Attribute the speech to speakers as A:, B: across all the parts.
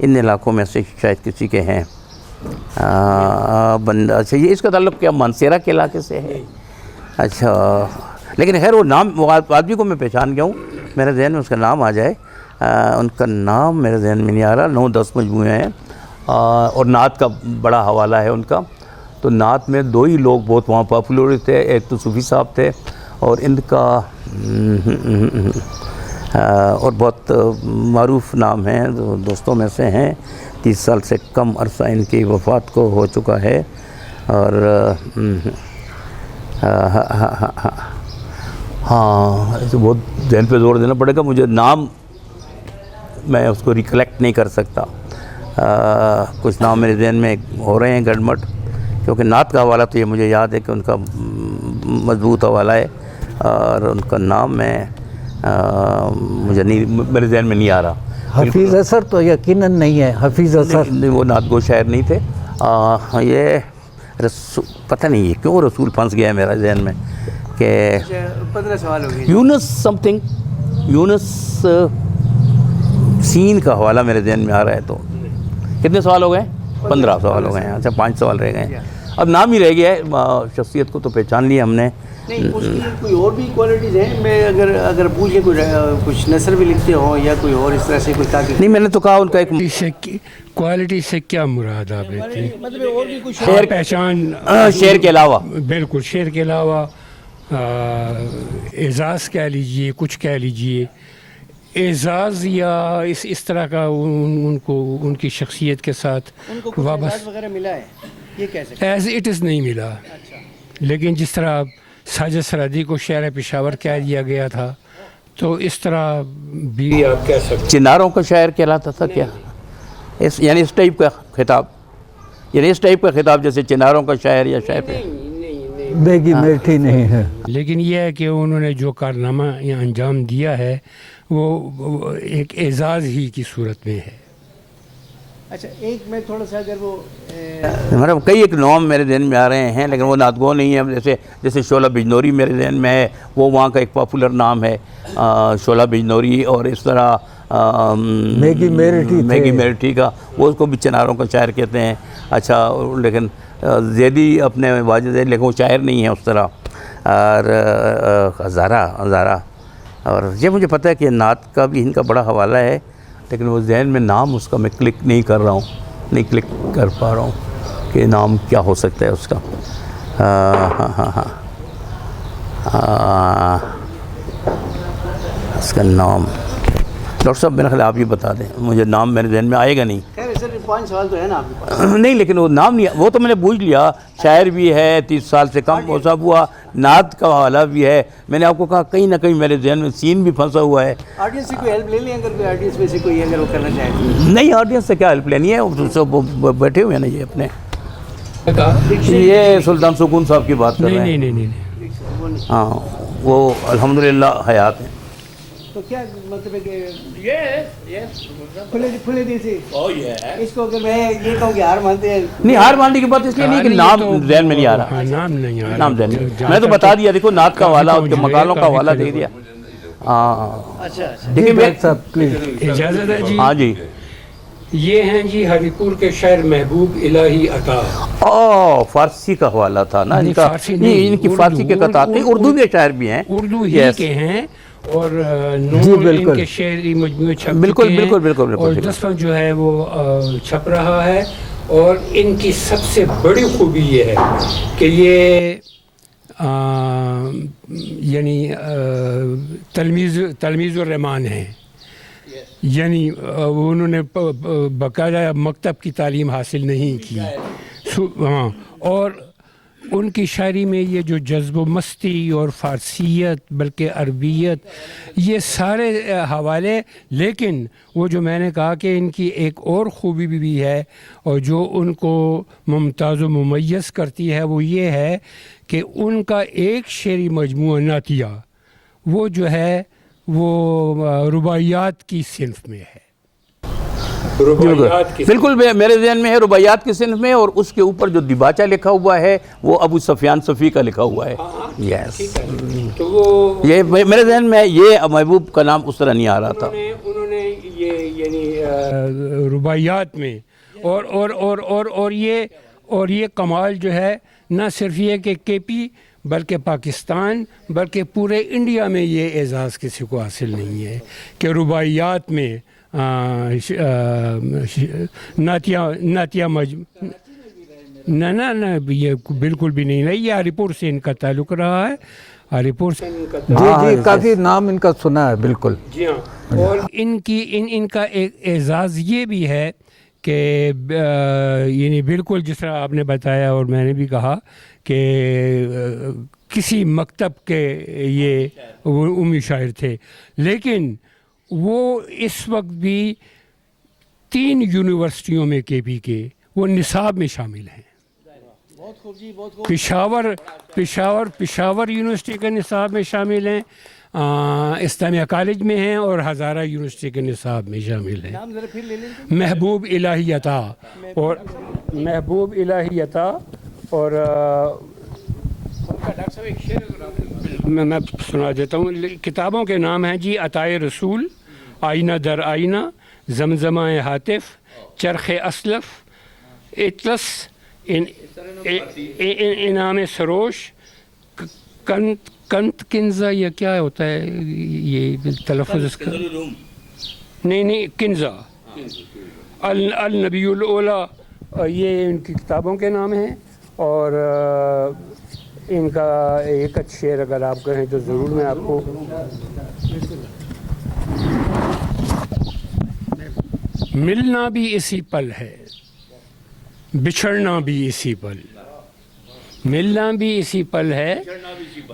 A: ان علاقوں میں سے شاید کسی کے ہیں بندہ. اچھا یہ اس کا تعلق کیا مانسیرا کے علاقے سے ہے؟ اچھا لیکن خیر وہ نام وہ آدمی کو میں پہچان گیا ہوں, میرے ذہن میں اس کا نام آ جائے. ان کا نام میرے ذہن میں نہیں آ رہا. 9-10 مجموعے ہیں اور نعت کا بڑا حوالہ ہے ان کا. تو نعت میں 2 ہی لوگ بہت وہاں پاپولر تھے, ایک تو صوفی صاحب تھے اور ان کا اور بہت معروف نام ہیں, دوستوں میں سے ہیں. 30 سال سے کم عرصہ ان کی وفات کو ہو چکا ہے. اور ہاں ایسے بہت ذہن پہ زور دینا پڑے گا, مجھے نام میں اس کو ریکلیکٹ نہیں کر سکتا. کچھ نام میرے ذہن میں ہو رہے ہیں گڑمٹ, کیونکہ نعت کا حوالہ تو یہ مجھے یاد ہے کہ ان کا مضبوط حوالہ ہے اور ان کا نام میں مجھے نہیں, میرے ذہن میں نہیں آ رہا.
B: حفیظ اثر تو یقیناً نہیں ہے. حفیظ اثر
A: وہ نعت گو شاعر نہیں تھے. یہ پتہ نہیں ہے کیوں رسول پھنس گیا ہے میرا ذہن میں کہ
C: 15 سوال ہو گئے.
A: یونس سم تھنگ, یونس سین کا حوالہ میرے ذہن میں آ رہا ہے. تو کتنے سوال ہو گئے؟ 15 سوال ہو گئے ہیں. اچھا 5 سوال رہ گئے ہیں. اب نام ہی رہ گیا ہے, شخصیت کو تو پہچان لیا ہم نے.
C: نہیں اس کی کوئی اور بھی کوالٹیز ہیں؟ میں اگر پوچھیں کچھ نثر بھی لکھتے ہوں یا کوئی اور اس طرح سے کوئی تاکہ
A: نہیں, میں نے تو کہا ان کا ایک
D: کوالٹی سے کیا مراد آپ لیتے ہیں؟
C: مطلب اور بھی کچھ
D: شعر پہچان
A: شعر کے علاوہ.
D: بالکل شعر کے علاوہ اعزاز کہہ لیجئے, کچھ کہہ لیجئے اعزاز یا اس طرح کا ان کو ان کی شخصیت کے ساتھ
C: واپس وغیرہ ملا ہے یہ کہہ سکتے
D: ایز اٹ از نہیں ملا. لیکن جس طرح ساجد سرحدی کو شعر پشاور کہہ دیا گیا تھا تو اس طرح بھی آپ کہہ سکتے.
A: چناروں کا شاعر کہلاتا تھا کیا؟ یعنی اس ٹائپ کا خطاب, یعنی اس ٹائپ کا خطاب جیسے چناروں کا شاعر یا شاعر
B: بیگی میٹھی نہیں ہے.
D: لیکن یہ ہے کہ انہوں نے جو کارنامہ یا انجام دیا ہے وہ ایک اعزاز ہی کی صورت میں ہے.
C: اچھا ایک میں تھوڑا سا اگر وہ
A: ہمارا کئی ایک نام میرے ذہن میں آ رہے ہیں لیکن وہ نعت گو نہیں ہے. جیسے شعلہ بجنوری میرے ذہن میں ہے, وہ وہاں کا ایک پاپولر نام ہے شعلہ بجنوری. اور اس طرح میگی میرٹھی کا, وہ اس کو بھی چناروں کا شاعر کہتے ہیں. اچھا لیکن زیدی اپنے واجد ہے لیکن وہ شاعر نہیں ہے اس طرح. اور ہزارہ اور یہ مجھے پتہ ہے کہ نعت کا بھی ان کا بڑا حوالہ ہے لیکن وہ ذہن میں نام اس کا میں کلک نہیں کر رہا ہوں, نہیں کلک کر پا رہا ہوں کہ نام کیا ہو سکتا ہے اس کا. اس کا نام ڈاکٹر صاحب میرا خیال آپ ہی بتا دیں, مجھے نام میرے ذہن میں آئے گا نہیں.
C: خیر سر 5 سوال تو ہے نا آپ کے پاس.
A: نہیں لیکن وہ نام نہیں, وہ تو میں نے بوجھ لیا. شاعر بھی ہے, 30 سال سے کم وہ سب ہوا, نعت کا حوالہ بھی ہے. میں نے آپ کو کہا کہیں نہ کہیں میرے ذہن میں سین بھی پھنسا ہوا ہے.
C: آڈینس سے کوئی ہیلپ لے لیں اگر کوئی آڈینس میں سے کوئی اگر وہ کرنا چاہے.
A: نہیں آڈینس سے کیا ہیلپ لینی ہے, سب بیٹھے ہوئے ہیں نا یہ اپنے. یہ سلطان سکون صاحب کی بات کر رہے ہیں.
D: نہیں.
A: ہاں وہ الحمدللہ حیات ہیں.
C: تو کیا مطلب ہے کہ کھلے دل سے اس کو اگر میں یہ کہوں کہ ہار مانتے ہیں.
A: نہیں ہار ماننے کی بات اس لیے نہیں کہ نام ذہن میں نہیں آ رہا. نام ذہن میں, میں تو بتا دیا دیکھو نعت کا حوالہ, ان کے مقالوں کا حوالہ دے دیا. ہاں
C: اچھا
A: دیکھیے
D: اجازت ہے جی.
A: ہاں جی
D: یہ ہیں جی ہری پور کے شاعر محبوب الہی عطا.
A: فارسی کا حوالہ تھا نا ان کا, ان کی فارسی کے قطعات نہیں, اردو کے شاعر بھی ہیں,
D: اردو ہی کے ہیں. اور نور ان کے شعری مجموعے چھپ
A: بالکل
D: اور 10 جو ہے وہ چھپ رہا ہے. اور ان کی سب سے بڑی خوبی یہ ہے کہ یہ یعنی تلمیذ الرحمان ہیں. یعنی انہوں نے باقاعدہ مکتب کی تعلیم حاصل نہیں کی. ہاں, اور ان کی شاعری میں یہ جو جذب و مستی اور فارسیت بلکہ عربیت یہ سارے حوالے. لیکن وہ جو میں نے کہا کہ ان کی ایک اور خوبی بھی ہے اور جو ان کو ممتاز و ممیز کرتی ہے وہ یہ ہے کہ ان کا ایک شعری مجموعہ نعتیہ وہ جو ہے وہ رباعیات کی صنف میں ہے.
A: بالکل میرے ذہن میں ہے رباعیات کی صنف میں. اور اس کے اوپر جو دیباچہ لکھا ہوا ہے وہ ابو سفیان صفی کا لکھا ہوا ہے. یس یہ میرے ذہن میں یہ محبوب کا نام اس طرح نہیں آ رہا تھا.
D: انہوں نے یعنی رباعیات میں اور یہ کمال جو ہے نہ صرف یہ کہ کے پی بلکہ پاکستان بلکہ پورے انڈیا میں یہ اعزاز کسی کو حاصل نہیں ہے کہ رباعیات میں نعتیہ نہ یہ بالکل بھی نہیں ہے. یہ ہری پور سے ان کا تعلق رہا ہے. ہری پور سے
B: جی کافی نام ان کا سنا ہے. بالکل
D: جی ہاں. اور ان کا ایک اعزاز یہ بھی ہے کہ یعنی بالکل جس طرح آپ نے بتایا اور میں نے بھی کہا کہ کسی مکتب کے یہ امی شاعر تھے, لیکن وہ اس وقت بھی 3 یونیورسٹیوں میں کے پی کے وہ نصاب میں شامل ہیں. پشاور یونیورسٹی کے نصاب میں شامل ہیں, اسلامیہ کالج میں ہیں اور ہزارہ یونیورسٹی کے نصاب میں شامل ہیں. محبوب الہی عطا اور میں سنا دیتا ہوں. کتابوں کے نام ہیں جی عطائے رسول, آئینہ در آئینہ, زمزمہ ہاتف, چرخ اسلف, اطلس, انعام سروش, کنت کنزا, یا کیا ہوتا ہے یہ تلفظ اس کا؟ نہیں کنزا, النبی الاولا, یہ ان کی کتابوں کے نام ہیں. اور ان کا ایک اچھا شعر اگر آپ کہیں تو ضرور میں آپ کو ملنا بھی اسی پل ہے, بچھڑنا بھی اسی پل, ملنا بھی اسی پل ہے,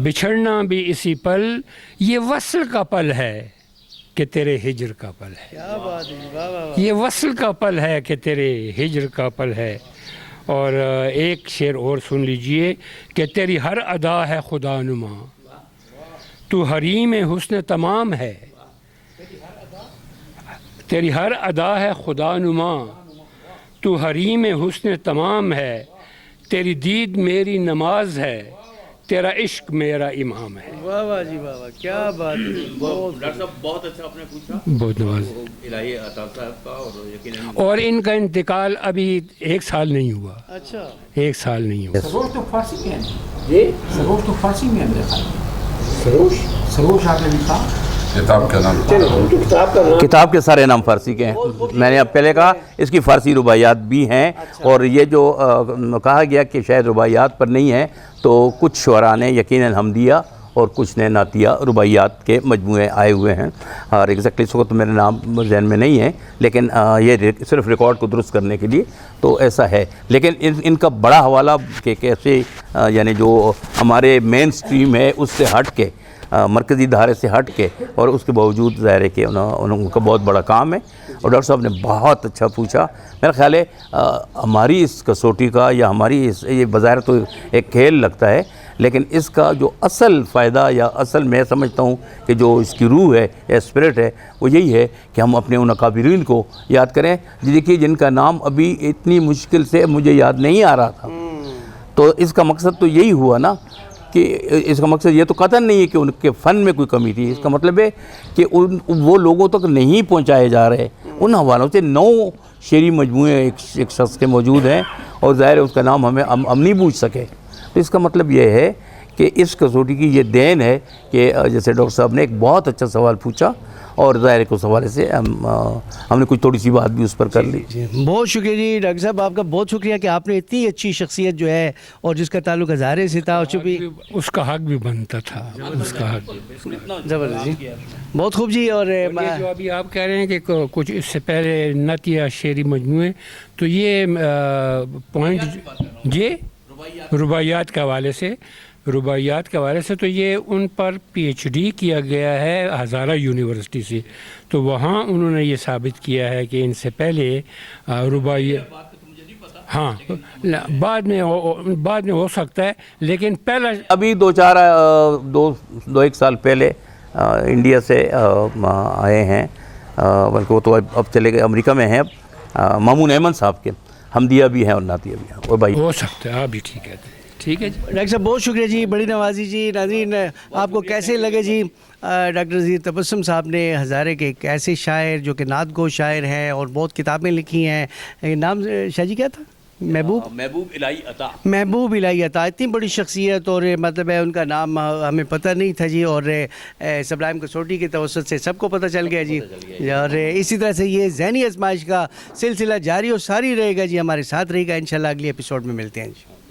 D: بچھڑنا بھی اسی پل, یہ وصل کا پل ہے کہ تیرے ہجر کا پل ہے, یہ وصل کا پل ہے کہ تیرے ہجر کا پل ہے. اور ایک شعر اور سن لیجئے کہ تیری ہر ادا ہے خدا نما, تو حریم حسن تمام ہے, تیری ہر ادا ہے خدا نما, تو حریم حسن تمام ہے, تیری دید میری نماز ہے, تیرا عشق میرا امام ہے.
C: واہ واہ جی واہ واہ, کیا بات ہے.
E: ڈاکٹر صاحب بہت اچھا آپ نے پوچھا,
D: بہت نواز.
E: الہی عطا صاحب کا, اور یقیناً
D: اور ان کا انتقال ابھی 1 سال نہیں ہوا.
C: اچھا
D: 1 سال نہیں ہوا.
F: سروش تو فارسی میں ہے جی, سروش تو فارسی میں ہے. سروش آپ نے لکھا
A: کتاب کے سارے نام فارسی کے ہیں. میں نے اب پہلے کہا اس کی فارسی رباعیات بھی ہیں, اور یہ جو کہا گیا کہ شاید رباعیات پر نہیں ہیں, تو کچھ شعراء نے یقیناً حمدیہ اور کچھ نے نعتیہ رباعیات کے مجموعے آئے ہوئے ہیں. اور ایگزیکٹلی اس وقت میرے نام ذہن میں نہیں ہے, لیکن یہ صرف ریکارڈ کو درست کرنے کے لیے تو ایسا ہے. لیکن ان کا بڑا حوالہ کہ کیسے یعنی جو ہمارے مین سٹریم ہے اس سے ہٹ کے, مرکزی دھارے سے ہٹ کے, اور اس کے باوجود ظاہر ہے کہ ان کا بہت بڑا کام ہے. اور ڈاکٹر صاحب نے بہت اچھا پوچھا. میرا خیال ہے ہماری اس کسوٹی کا یا ہماری یہ بظاہر تو ایک کھیل لگتا ہے, لیکن اس کا جو اصل فائدہ یا اصل میں سمجھتا ہوں کہ جو اس کی روح ہے یا اسپرٹ ہے وہ یہی ہے کہ ہم اپنے ان اکابرین کو یاد کریں. دیکھیے جن کا نام ابھی اتنی مشکل سے مجھے یاد نہیں آ رہا تھا, تو اس کا مقصد تو یہی ہوا نا کہ اس کا مقصد یہ تو قطعاً نہیں ہے کہ ان کے فن میں کوئی کمی تھی. اس کا مطلب ہے کہ وہ لوگوں تک نہیں پہنچائے جا رہے. ان حوالوں سے 9 شعری مجموعے ایک شخص کے موجود ہیں, اور ظاہر ہے اس کا نام ہم نہیں بوجھ سکے. تو اس کا مطلب یہ ہے کہ اس کسوٹی کی یہ دین ہے کہ جیسے ڈاکٹر صاحب نے ایک بہت اچھا سوال پوچھا, اور ظاہر ہے کہ اس حوالے سے ہم نے کچھ تھوڑی سی بات بھی اس پر کر لی.
C: بہت شکریہ جی ڈاکٹر صاحب, آپ کا بہت شکریہ کہ آپ نے اتنی اچھی شخصیت جو ہے اور جس کا تعلق ہزارے سے تھا, اور چونکہ
D: اس کا حق بھی بنتا تھا, اس کا حق
C: زبردست جی, بہت خوب جی. اور
D: یہ جو ابھی آپ کہہ رہے ہیں کہ کچھ اس سے پہلے نعتیہ شعری مجموعے, تو یہ پوائنٹ جی رباعیات کے حوالے سے تو یہ ان پر PhD کیا گیا ہے ہزارہ یونیورسٹی سے. تو وہاں انہوں نے یہ ثابت کیا ہے کہ ان سے پہلے رباعیات, ہاں بعد میں ہو سکتا ہے, لیکن پہلا
A: ابھی 2-1 سال پہلے انڈیا سے آئے ہیں, بلکہ وہ تو اب چلے گئے, امریکہ میں ہیں اب, مامون احمد صاحب کے حمدیہ بھی ہیں اور نعتیہ بھی ہیں. اور بھائی
D: ہو سکتا ہے, آپ بھی ٹھیک ہے. ٹھیک ہے جی.
C: ڈاکٹر صاحب بہت شکریہ جی, بڑی نوازی جی. ناظرین آپ کو کیسے لگے جی ڈاکٹر نذیر تبسم صاحب نے ہزارے کے ایک ایسے شاعر جو کہ نعت گو شاعر ہیں اور بہت کتابیں لکھی ہیں. نام شاہ جی کیا تھا؟
E: محبوب الہی عطا.
C: محبوب الہی عطا, اتنی بڑی شخصیت, اور مطلب ہے ان کا نام ہمیں پتہ نہیں تھا جی, اور سبلائم کسوٹی کے توسط سے سب کو پتہ چل گیا جی. اور اسی طرح سے یہ ذہنی آزمائش کا سلسلہ جاری اور ساری رہے گا جی. ہمارے ساتھ رہے گا, انشاءاللہ اگلی ایپیسوڈ میں ملتے ہیں جی.